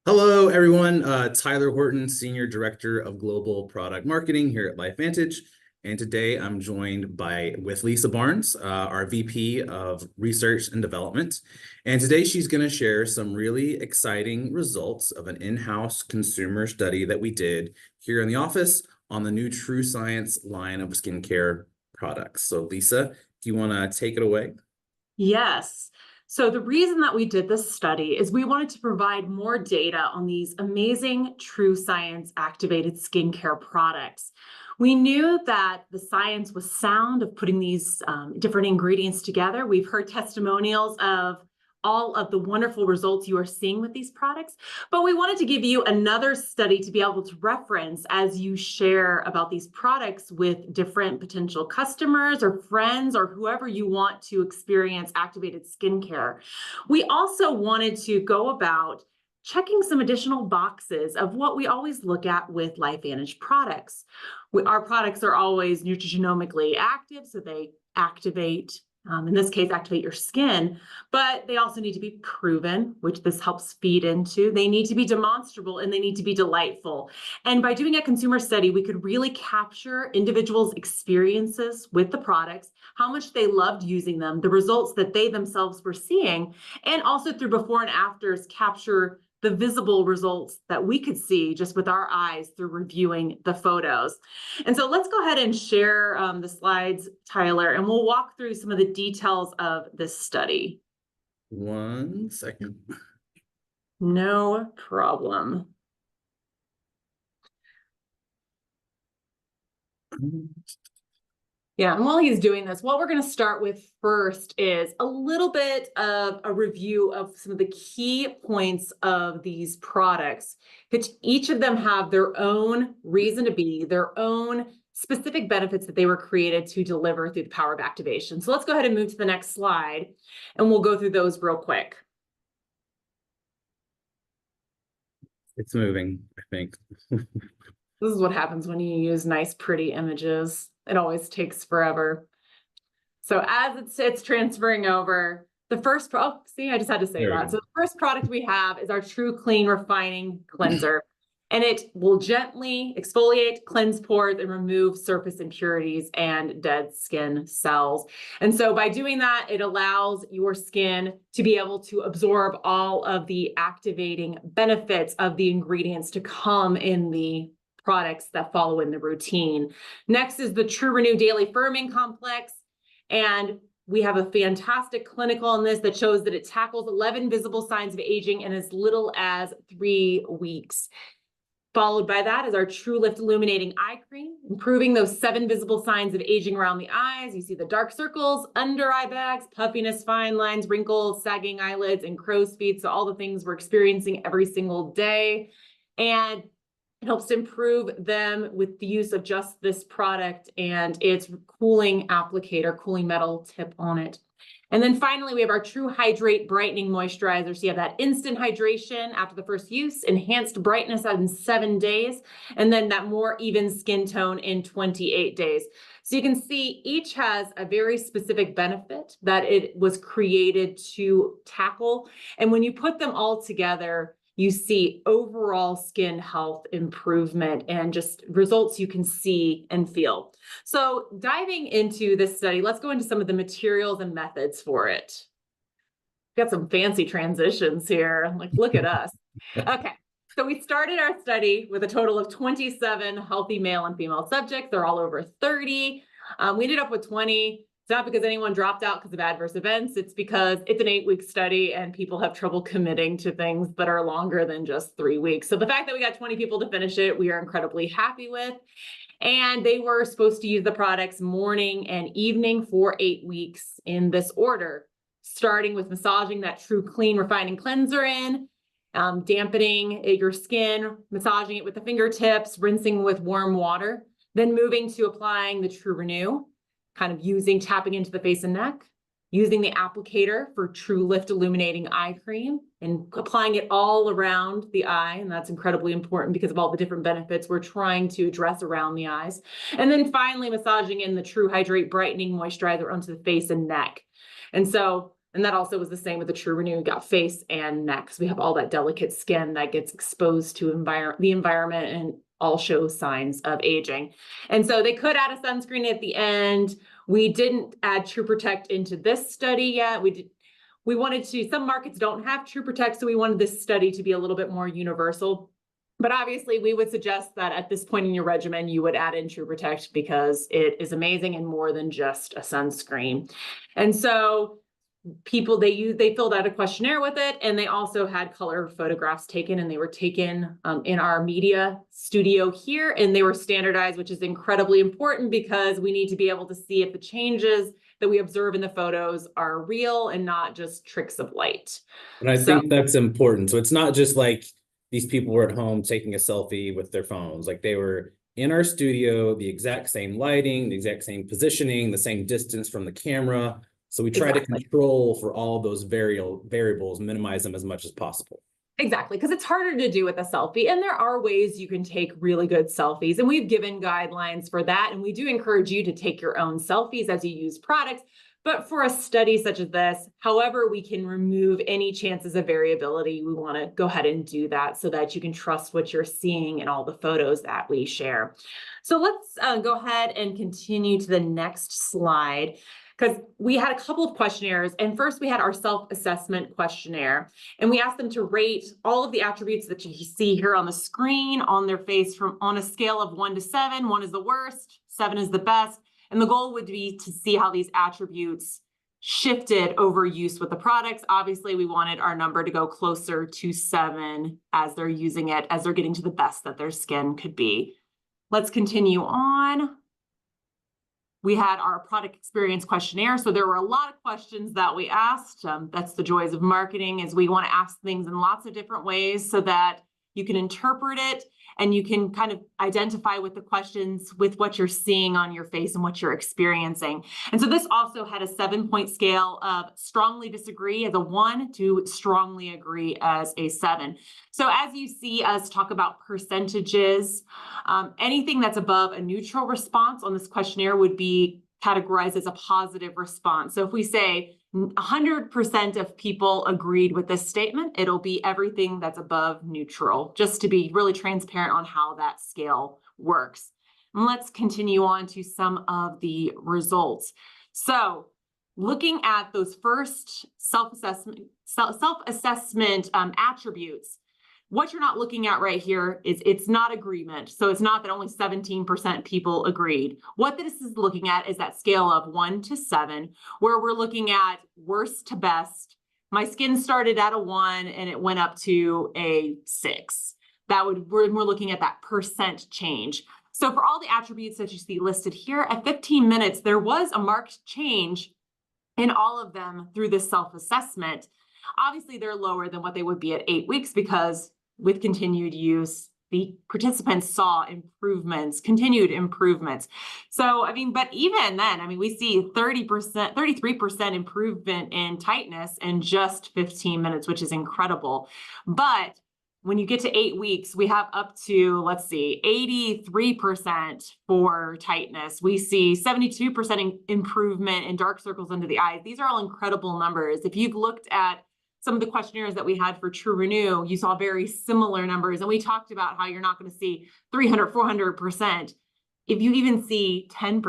Hello, everyone. Tyler Horton, Senior Director of Global Product Marketing here at LifeVantage. And today I'm joined with Lisa Barnes, our VP of Research and Development. And today she's going to share some really exciting results of an in-house consumer study that we did here in the office on the new TrueScience line of skincare products. So Lisa, do you want to take it away? Yes. So the reason that we did this study is we wanted to provide more data on these amazing TrueScience activated skincare products. We knew that the science was sound of putting these different ingredients together. We've heard testimonials of all of the wonderful results you are seeing with these products, but we wanted to give you another study to be able to reference as you share about these products with different potential customers or friends or whoever you want to experience activated skincare. We also wanted to go about checking some additional boxes of what we always look at with LifeVantage products. Our products are always nutrigenomically active, so they activate in this case, activate your skin, but they also need to be proven, which this helps feed into. They need to be demonstrable and they need to be delightful. And by doing a consumer study, we could really capture individuals' experiences with the products, how much they loved using them, the results that they themselves were seeing, and also through before and afters, capture the visible results that we could see just with our eyes through reviewing the photos. And so let's go ahead and share the slides, Tyler, and we'll walk through some of the details of this study. 1 second. No problem. Yeah, and while he's doing this, what we're going to start with first is a little bit of a review of some of the key points of these products, which each of them have their own reason to be, their own specific benefits that they were created to deliver through the power of activation. So let's go ahead and move to the next slide, and we'll go through those real quick. It's moving, I think. This is what happens when you use nice, pretty images. It always takes forever. So as it's transferring over, the first, see, I just had to say that. So the first product we have is our True Clean Refining Cleanser. And it will gently exfoliate, cleanse pores, and remove surface impurities and dead skin cells. And so by doing that, it allows your skin to be able to absorb all of the activating benefits of the ingredients to come in the products that follow in the routine. Next is the True Renew Daily Firming Complex. And we have a fantastic clinical in this that shows that it tackles 11 visible signs of aging in as little as 3 weeks. Followed by that is our True Lift Illuminating Eye Cream, improving those 7 visible signs of aging around the eyes. You see the dark circles, under eye bags, puffiness, fine lines, wrinkles, sagging eyelids, and crow's feet. So all the things we're experiencing every single day. And it helps to improve them with the use of just this product and its cooling applicator, cooling metal tip on it. And then finally, we have our True Hydrate Brightening Moisturizer. So you have that instant hydration after the first use, enhanced brightness in 7 days, and then that more even skin tone in 28 days. So you can see each has a very specific benefit that it was created to tackle. And when you put them all together, you see overall skin health improvement and just results you can see and feel. So diving into this study, let's go into some of the materials and methods for it. Got some fancy transitions here. Like, look at us. Okay. So we started our study with a total of 27 healthy male and female subjects. They're all over 30. We ended up with 20. It's not because anyone dropped out because of adverse events. It's because it's an 8-week study and people have trouble committing to things that are longer than just 3 weeks. So the fact that we got 20 people to finish it, we are incredibly happy with. And they were supposed to use the products morning and evening for 8 weeks in this order, starting with massaging that True Clean Refining Cleanser in, dampening your skin, massaging it with the fingertips, rinsing with warm water, then moving to applying the True Renew, kind of tapping into the face and neck, using the applicator for True Lift Illuminating Eye Cream and applying it all around the eye. And that's incredibly important because of all the different benefits we're trying to address around the eyes. And then finally massaging in the True Hydrate Brightening Moisturizer onto the face and neck. And so And that also was the same with the TrueRenew. You got face and neck. So we have all that delicate skin that gets exposed to the environment and all show signs of aging. And so they could add a sunscreen at the end. We didn't add True Protect into this study yet. We wanted to, some markets don't have True Protect, so we wanted this study to be a little bit more universal. But obviously we would suggest that at this point in your regimen, you would add in True Protect because it is amazing and more than just a sunscreen. And so people, they filled out a questionnaire with it, and they also had color photographs taken, and they were taken in our media studio here, and they were standardized, which is incredibly important because we need to be able to see if the changes that we observe in the photos are real and not just tricks of light. And I think that's important. So it's not just like these people were at home taking a selfie with their phones. Like, they were in our studio, the exact same lighting, the exact same positioning, the same distance from the camera. So we try to control for all those variables, minimize them as much as possible. Exactly, because it's harder to do with a selfie, and there are ways you can take really good selfies, and we've given guidelines for that, and we do encourage you to take your own selfies as you use products. But for a study such as this, however we can remove any chances of variability, we want to go ahead and do that so that you can trust what you're seeing in all the photos that we share. So let's go ahead and continue to the next slide, because we had a couple of questionnaires. And first we had our self-assessment questionnaire, and we asked them to rate all of the attributes that you see here on the screen on their face on a scale of 1 to 7. 1 is the worst, 7 is the best. And the goal would be to see how these attributes shifted over use with the products. Obviously, we wanted our number to go closer to 7 as they're using it, as they're getting to the best that their skin could be. Let's continue on. We had our product experience questionnaire. So there were a lot of questions that we asked. That's the joys of marketing, is we want to ask things in lots of different ways so that you can interpret it and you can kind of identify with the questions with what you're seeing on your face and what you're experiencing. And so this also had a 7-point scale of strongly disagree as a 1 to strongly agree as a 7. So as you see us talk about percentages, anything that's above a neutral response on this questionnaire would be categorized as a positive response. So if we say 100% of people agreed with this statement, it'll be everything that's above neutral, just to be really transparent on how that scale works. And let's continue on to some of the results. So looking at those first self-assessment attributes, what you're not looking at right here is it's not agreement. So it's not that only 17% people agreed. What this is looking at is that scale of 1 to 7, where we're looking at worst to best. My skin started at a 1 and it went up to a 6. We're looking at that percent change. So for all the attributes that you see listed here, at 15 minutes, there was a marked change in all of them through this self-assessment. Obviously, they're lower than what they would be at 8 weeks because with continued use, the participants saw continued improvements. So, but even then, we see 33% improvement in tightness in just 15 minutes, which is incredible. But when you get to 8 weeks, we have up to, 83% for tightness. We see 72% improvement in dark circles under the eyes. These are all incredible numbers. If you've looked at some of the questionnaires that we had for TrueRenew, you saw very similar numbers. And we talked about how you're not going to see 300, 400%. If you even see 10%,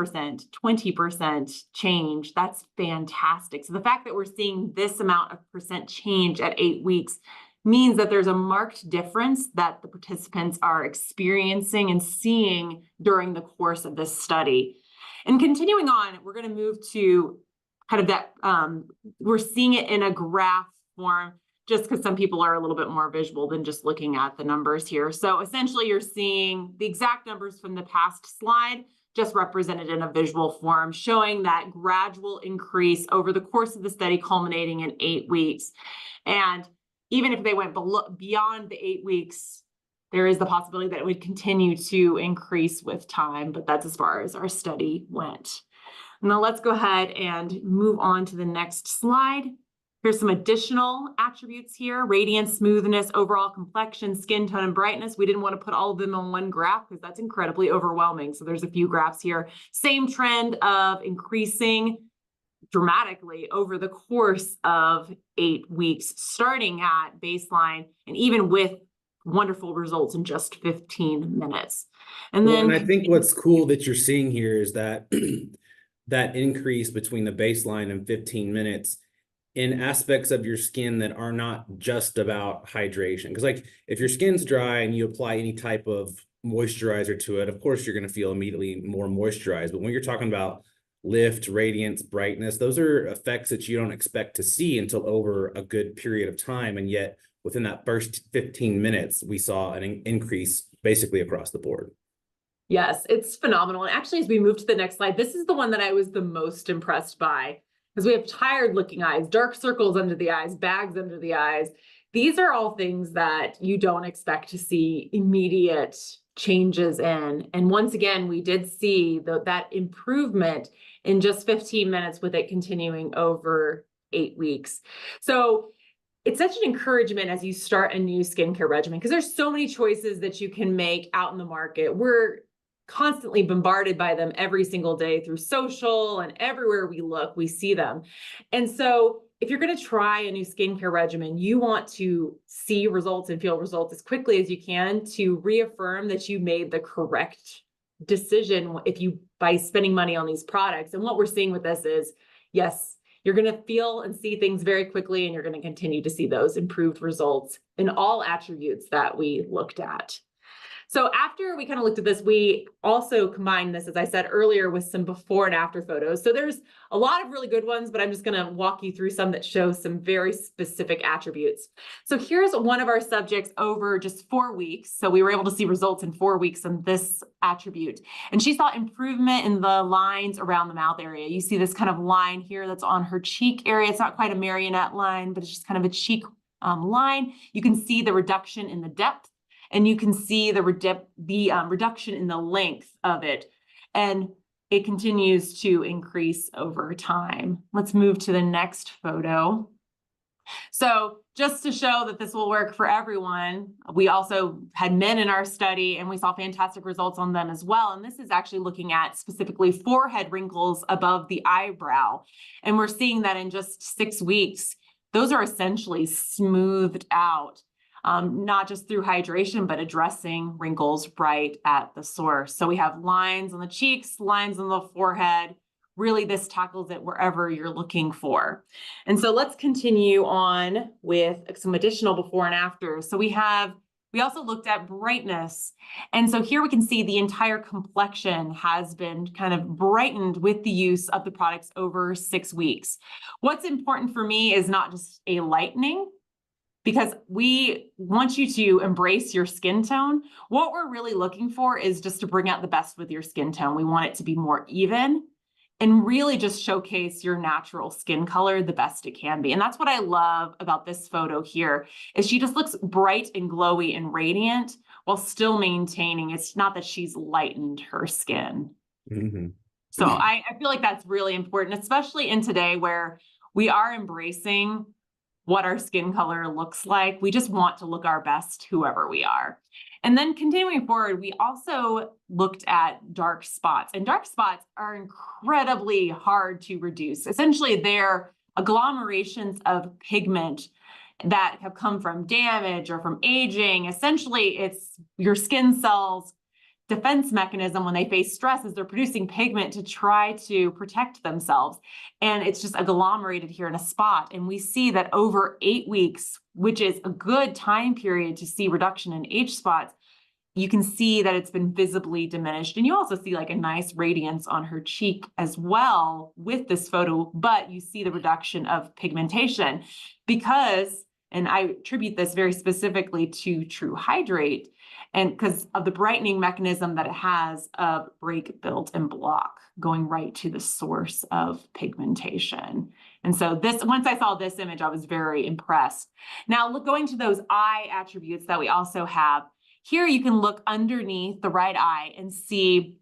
20% change, that's fantastic. So the fact that we're seeing this amount of percent change at 8 weeks means that there's a marked difference that the participants are experiencing and seeing during the course of this study. And continuing on, we're going to move to kind of that, we're seeing it in a graph form, just because some people are a little bit more visual than just looking at the numbers here. So essentially you're seeing the exact numbers from the past slide, just represented in a visual form, showing that gradual increase over the course of the study, culminating in 8 weeks. And even if they went beyond the 8 weeks, there is the possibility that it would continue to increase with time, but that's as far as our study went. Now let's go ahead and move on to the next slide. Here's some additional attributes here: radiance, smoothness, overall complexion, skin tone, and brightness. We didn't want to put all of them on one graph because that's incredibly overwhelming. So there's a few graphs here. Same trend of increasing dramatically over the course of 8 weeks, starting at baseline and even with wonderful results in just 15 minutes. And Well, then and I think what's cool that you're seeing here is that that increase between the baseline and 15 minutes in aspects of your skin that are not just about hydration. Because like if your skin's dry and you apply any type of moisturizer to it, of course you're going to feel immediately more moisturized. But when you're talking about lift, radiance, brightness, those are effects that you don't expect to see until over a good period of time. And yet within that first 15 minutes, we saw an increase basically across the board. yes, it's phenomenal. And actually, as we move to the next slide, this is the one that I was the most impressed by, because we have tired looking eyes, dark circles under the eyes, bags under the eyes. These are all things that you don't expect to see immediate changes in. And once again, we did see that improvement in just 15 minutes with it continuing over 8 weeks. So it's such an encouragement as you start a new skincare regimen, because there's so many choices that you can make out in the market. We're constantly bombarded by them every single day through social, and everywhere we look, we see them. And so if you're going to try a new skincare regimen, you want to see results and feel results as quickly as you can to reaffirm that you made the correct decision by spending money on these products. And what we're seeing with this is, yes, you're going to feel and see things very quickly, and you're going to continue to see those improved results in all attributes that we looked at. So after we kind of looked at this, we also combined this, as I said earlier, with some before and after photos. So there's a lot of really good ones, but I'm just going to walk you through some that show some very specific attributes. So here's one of our subjects over just 4 weeks. So we were able to see results in 4 weeks in this attribute. And she saw improvement in the lines around the mouth area. You see this kind of line here that's on her cheek area. It's not quite a marionette line, but it's just kind of a cheek line. You can see the reduction in the depth, and you can see the reduction in the length of it. And it continues to increase over time. Let's move to the next photo. So just to show that this will work for everyone, we also had men in our study, and we saw fantastic results on them as well. And this is actually looking at specifically forehead wrinkles above the eyebrow. And we're seeing that in just 6 weeks, those are essentially smoothed out. Not just through hydration, but addressing wrinkles right at the source. So we have lines on the cheeks, lines on the forehead. Really, this tackles it wherever you're looking for. And so let's continue on with some additional before and after. So we also looked at brightness. And so here we can see the entire complexion has been kind of brightened with the use of the products over 6 weeks. What's important for me is not just a lightening, because we want you to embrace your skin tone. What we're really looking for is just to bring out the best with your skin tone. We want it to be more even and really just showcase your natural skin color the best it can be. And that's what I love about this photo here, is she just looks bright and glowy and radiant while still maintaining. It's not that she's lightened her skin. Mm-hmm. So I feel like that's really important, especially in today where we are embracing what our skin color looks like. We just want to look our best, whoever we are. And then continuing forward, we also looked at dark spots. And dark spots are incredibly hard to reduce. Essentially, they're agglomerations of pigment that have come from damage or from aging. Essentially, it's your skin cells' defense mechanism when they face stress is they're producing pigment to try to protect themselves. And it's just agglomerated here in a spot. And we see that over 8 weeks, which is a good time period to see reduction in age spots, you can see that it's been visibly diminished. And you also see like a nice radiance on her cheek as well with this photo, but you see the reduction of pigmentation because, and I attribute this very specifically to True Hydrate, and because of the brightening mechanism that it has of break, build, and block, going right to the source of pigmentation. And so once I saw this image, I was very impressed. Now, going to those eye attributes that we also have, here you can look underneath the right eye and see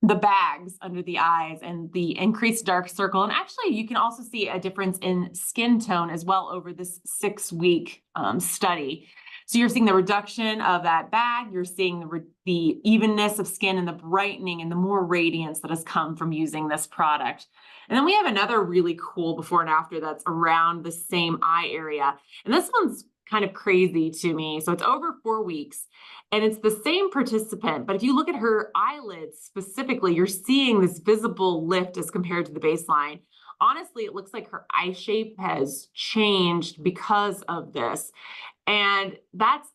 the bags under the eyes and the increased dark circle. And actually, you can also see a difference in skin tone as well over this 6-week study. So you're seeing the reduction of that bag, you're seeing the evenness of skin and the brightening and the more radiance that has come from using this product. And then we have another really cool before and after that's around the same eye area. And this one's kind of crazy to me. So it's over 4 weeks and it's the same participant, but if you look at her eyelids specifically, you're seeing this visible lift as compared to the baseline. Honestly, it looks like her eye shape has changed because of this. And that's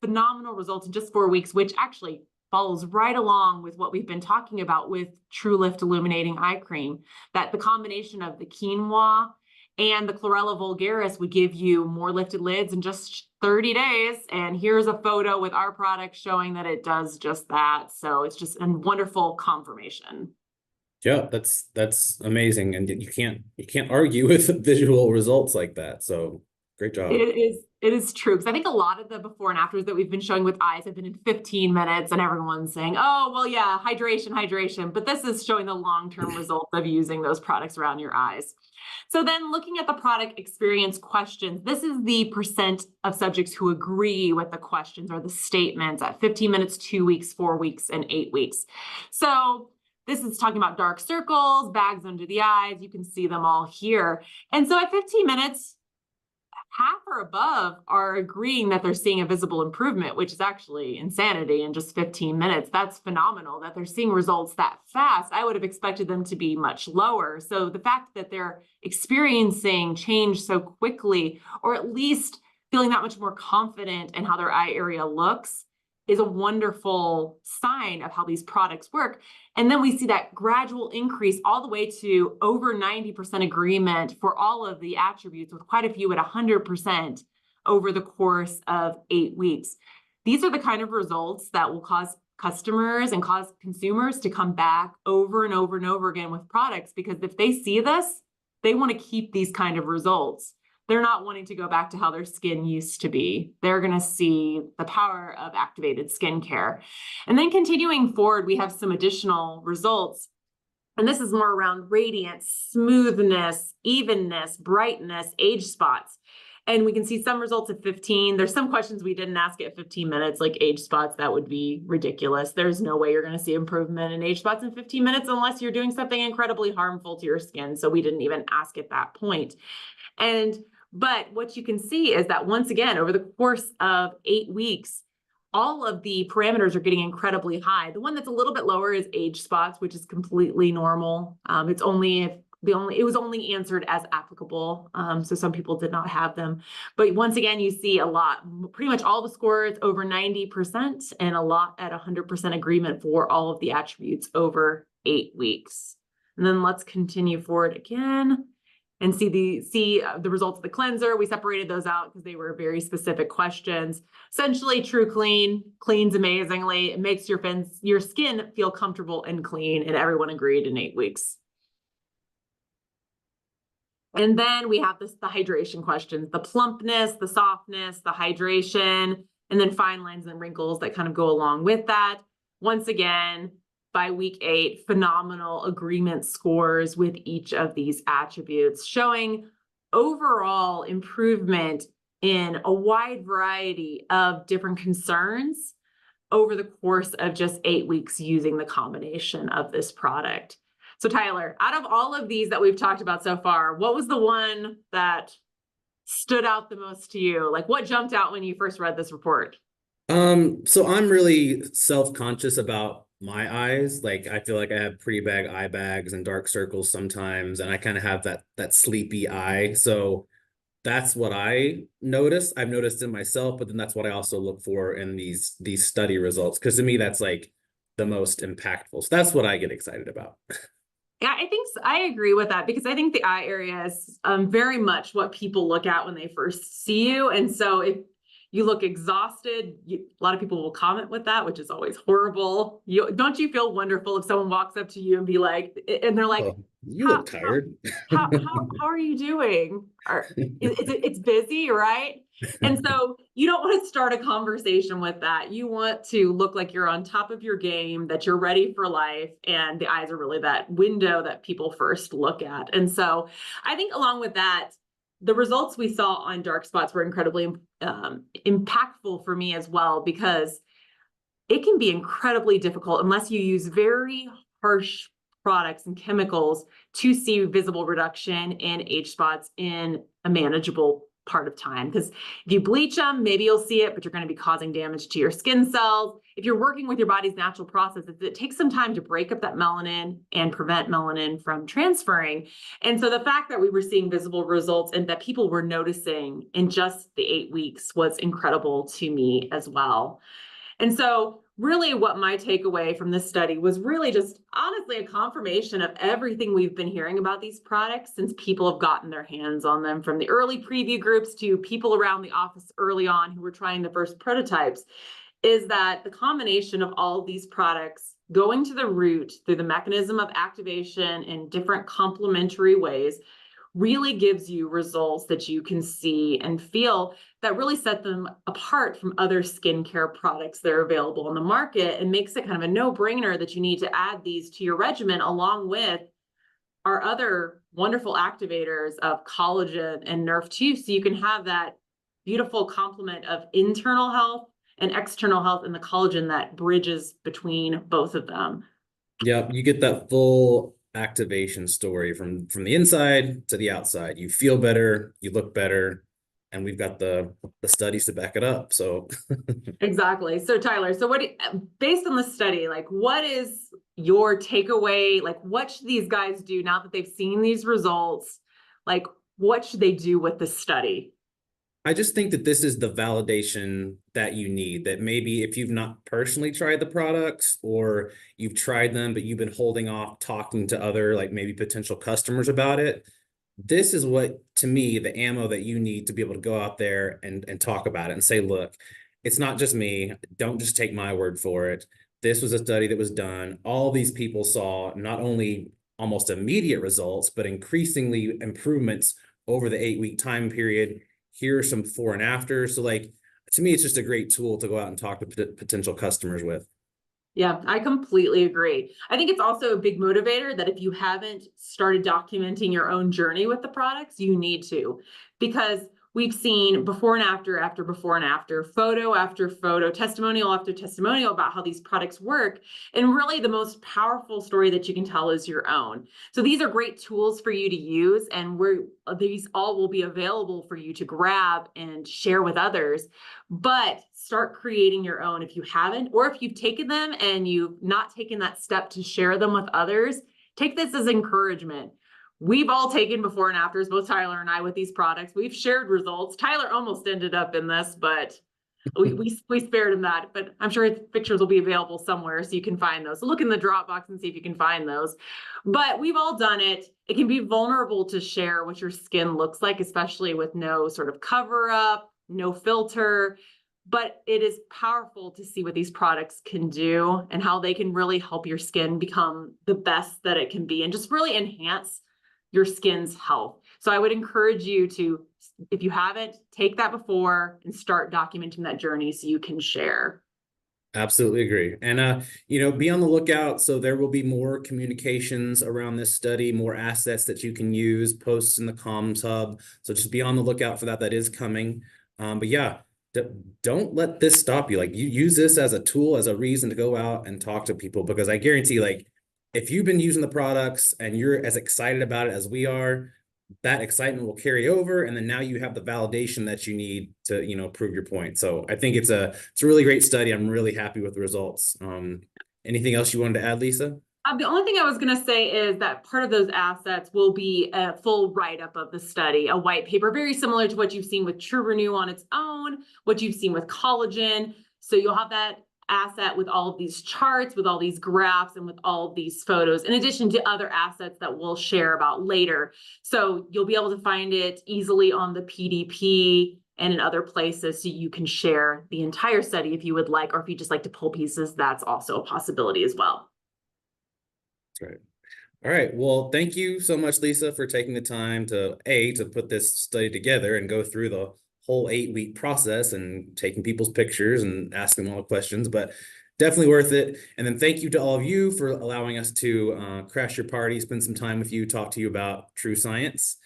phenomenal results in just 4 weeks, which actually follows right along with what we've been talking about with True Lift Illuminating Eye Cream, that the combination of the quinoa and the chlorella vulgaris would give you more lifted lids in just 30 days. And here's a photo with our product showing that it does just that. So it's just a wonderful confirmation. Yeah, that's amazing. And you can't argue with visual results like that. So great job. It is true, because I think a lot of the before and afters that we've been showing with eyes have been in 15 minutes and everyone's saying, oh, well, yeah, hydration, but this is showing the long-term results of using those products around your eyes. So then looking at the product experience questions, this is the percent of subjects who agree with the questions or the statements at 15 minutes, 2 weeks, 4 weeks, and 8 weeks. So this is talking about dark circles, bags under the eyes. You can see them all here. And so at 15 minutes, half or above are agreeing that they're seeing a visible improvement, which is actually insanity in just 15 minutes. That's phenomenal that they're seeing results that fast. I would have expected them to be much lower. So the fact that they're experiencing change so quickly, or at least feeling that much more confident in how their eye area looks, is a wonderful sign of how these products work. And then we see that gradual increase all the way to over 90% agreement for all of the attributes, with quite a few at 100% over the course of 8 weeks. These are the kind of results that will cause customers and cause consumers to come back over and over and over again with products, because if they see this, they want to keep these kind of results. They're not wanting to go back to how their skin used to be. They're going to see the power of activated skincare. And then continuing forward, we have some additional results. And this is more around radiance, smoothness, evenness, brightness, age spots. And we can see some results at 15. There's some questions we didn't ask at 15 minutes, like age spots. That would be ridiculous. There's no way you're going to see improvement in age spots in 15 minutes unless you're doing something incredibly harmful to your skin. So we didn't even ask at that point. But what you can see is that once again, over the course of 8 weeks, all of the parameters are getting incredibly high. The one that's a little bit lower is age spots, which is completely normal. It was only answered as applicable. So some people did not have them. But once again, you see a lot, pretty much all the scores over 90% and a lot at 100% agreement for all of the attributes over 8 weeks. And then let's continue forward again and see the results of the cleanser. We separated those out because they were very specific questions. Essentially, True Clean cleans amazingly. It makes your skin feel comfortable and clean, and everyone agreed in 8 weeks. And then we have the hydration questions, the plumpness, the softness, the hydration, and then fine lines and wrinkles that kind of go along with that. Once again, by week 8, phenomenal agreement scores with each of these attributes, showing overall improvement in a wide variety of different concerns over the course of just 8 weeks using the combination of this product. So Tyler, out of all of these that we've talked about so far, what was the one that stood out the most to you? Like, what jumped out when you first read this report? So I'm really self-conscious about my eyes. Like, I feel like I have pretty bad eye bags and dark circles sometimes, and I kind of have that sleepy eye. So that's what I noticed. I've noticed in myself, but then that's what I also look for in these study results, because to me that's like the most impactful. So that's what I get excited about. Yeah, I agree with that, because I think the eye area is very much what people look at when they first see you. And so if you look exhausted, a lot of people will comment with that, which is always horrible. Don't you feel wonderful if someone walks up to you and they're like, Oh, you look tired. How are you doing? It's busy, right? And so you don't want to start a conversation with that. You want to look like you're on top of your game, that you're ready for life. And the eyes are really that window that people first look at. And so I think along with that, the results we saw on dark spots were incredibly impactful for me as well, because it can be incredibly difficult unless you use very harsh products and chemicals to see visible reduction in age spots in a manageable part of time. Because if you bleach them, maybe you'll see it, but you're going to be causing damage to your skin cells. If you're working with your body's natural processes, it takes some time to break up that melanin and prevent melanin from transferring. And so the fact that we were seeing visible results and that people were noticing in just the 8 weeks was incredible to me as well. And so really what my takeaway from this study was really just honestly a confirmation of everything we've been hearing about these products since people have gotten their hands on them, from the early preview groups to people around the office early on who were trying the first prototypes, is that the combination of all of these products going to the root through the mechanism of activation in different complementary ways really gives you results that you can see and feel that really set them apart from other skincare products that are available on the market, and makes it kind of a no-brainer that you need to add these to your regimen along with our other wonderful activators of collagen and Nerf2, so you can have that beautiful complement of internal health and external health and the collagen that bridges between both of them. Yeah, you get that full activation story from the inside to the outside. You feel better, you look better, and we've got the studies to back it up. So Exactly. So Tyler, so based on the study, like what is your takeaway? Like what should these guys do now that they've seen these results? Like what should they do with the study? I just think that this is the validation that you need, that maybe if you've not personally tried the products, or you've tried them, but you've been holding off talking to other, like maybe potential customers about it, this is what, to me, the ammo that you need to be able to go out there and talk about it and say, look, it's not just me. Don't just take my word for it. This was a study that was done. All these people saw not only almost immediate results, but increasingly improvements over the 8-week time period. Here are some before and after. So like, to me, it's just a great tool to go out and talk to potential customers with. Yeah, I completely agree. I think it's also a big motivator that if you haven't started documenting your own journey with the products, you need to, because we've seen before and after before and after, photo after photo, testimonial after testimonial about how these products work. And really the most powerful story that you can tell is your own. So these are great tools for you to use, and these all will be available for you to grab and share with others. But start creating your own if you haven't, or if you've taken them and you've not taken that step to share them with others. Take this as encouragement. We've all taken before and afters, both Tyler and I, with these products. We've shared results. Tyler almost ended up in this, but we spared him that. But I'm sure his pictures will be available somewhere so you can find those. So look in the Dropbox and see if you can find those. But we've all done it. It can be vulnerable to share what your skin looks like, especially with no sort of cover up, no filter. But it is powerful to see what these products can do and how they can really help your skin become the best that it can be and just really enhance your skin's health. So I would encourage you to, if you haven't, take that before and start documenting that journey so you can share. Absolutely agree. And, be on the lookout. So there will be more communications around this study, more assets that you can use, posts in the comms hub. So just be on the lookout for that. That is coming. But yeah, don't let this stop you. Like, you use this as a tool, as a reason to go out and talk to people, because I guarantee, like, if you've been using the products and you're as excited about it as we are, that excitement will carry over. And then now you have the validation that you need to, prove your point. So I think it's a really great study. I'm really happy with the results. Anything else you wanted to add, Lisa? The only thing I was going to say is that part of those assets will be a full write-up of the study, a white paper, very similar to what you've seen with TrueRenew on its own, what you've seen with collagen. So you'll have that asset with all of these charts, with all these graphs, and with all of these photos, in addition to other assets that we'll share about later. So you'll be able to find it easily on the PDP and in other places, so you can share the entire study if you would like, or if you just like to pull pieces, that's also a possibility as well. That's right. All right. Well, thank you so much, Lisa, for taking the time to put this study together and go through the whole 8-week process and taking people's pictures and asking them all the questions, but definitely worth it. And then thank you to all of you for allowing us to crash your party, spend some time with you, talk to you about TrueScience.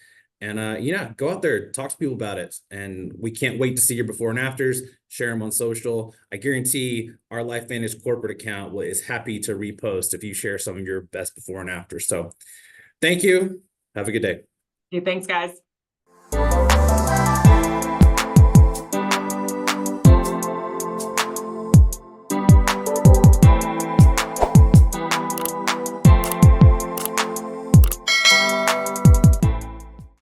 And yeah, go out there, talk to people about it. And we can't wait to see your before and afters. Share them on social. I guarantee our LifeVantage corporate account is happy to repost if you share some of your best before and after. So thank you. Have a good day. Okay, thanks, guys.